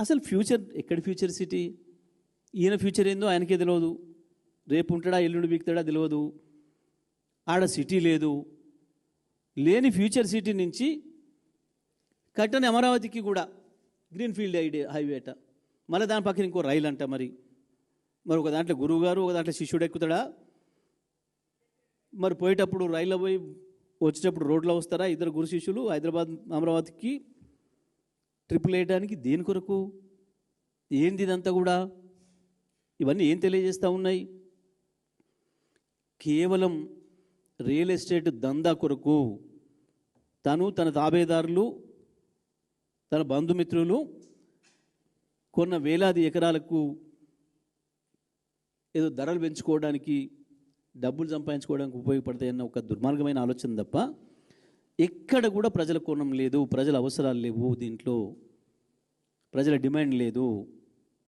అసలు ఫ్యూచర్ ఎక్కడి future city? ఈయన ఫ్యూచర్ ఏందో ఆయనకే తెలియదు. రేపు ఉంటాడా ఎల్లుండి బీక్తాడా తెలియదు. ఆడ సిటీ లేదు. లేని ఫ్యూచర్ సిటీ నుంచి కట్టని అమరావతికి కూడా గ్రీన్ఫీల్డ్ హైవే అట, మళ్ళీ దాని పక్కన ఇంకో రైలు అంట. మరి ఒక దాంట్లో గురువు గారు, ఒక దాంట్లో శిష్యుడు ఎక్కుతాడా? మరి పోయేటప్పుడు రైల్లో పోయి వచ్చేటప్పుడు రోడ్లో వస్తారా ఇద్దరు గురు శిష్యులు హైదరాబాద్ అమరావతికి ట్రిపుల్ వేయడానికి? దేని కొరకు? ఏంది ఇదంతా కూడా? ఇవన్నీ ఏం తెలియజేస్తూ ఉన్నాయి? కేవలం రియల్ ఎస్టేట్ దందా కొరకు తను, తన తాబేదారులు, తన బంధుమిత్రులు కొన్న వేలాది ఎకరాలకు ఏదో ధరలు పెంచుకోవడానికి, డబ్బులు సంపాదించుకోవడానికి ఉపయోగపడతాయన్న ఒక దుర్మార్గమైన ఆలోచన తప్ప ఎక్కడ కూడా ప్రజల కోణం లేదు, ప్రజల అవసరాలు లేవు, దీంట్లో ప్రజల డిమాండ్ లేదు.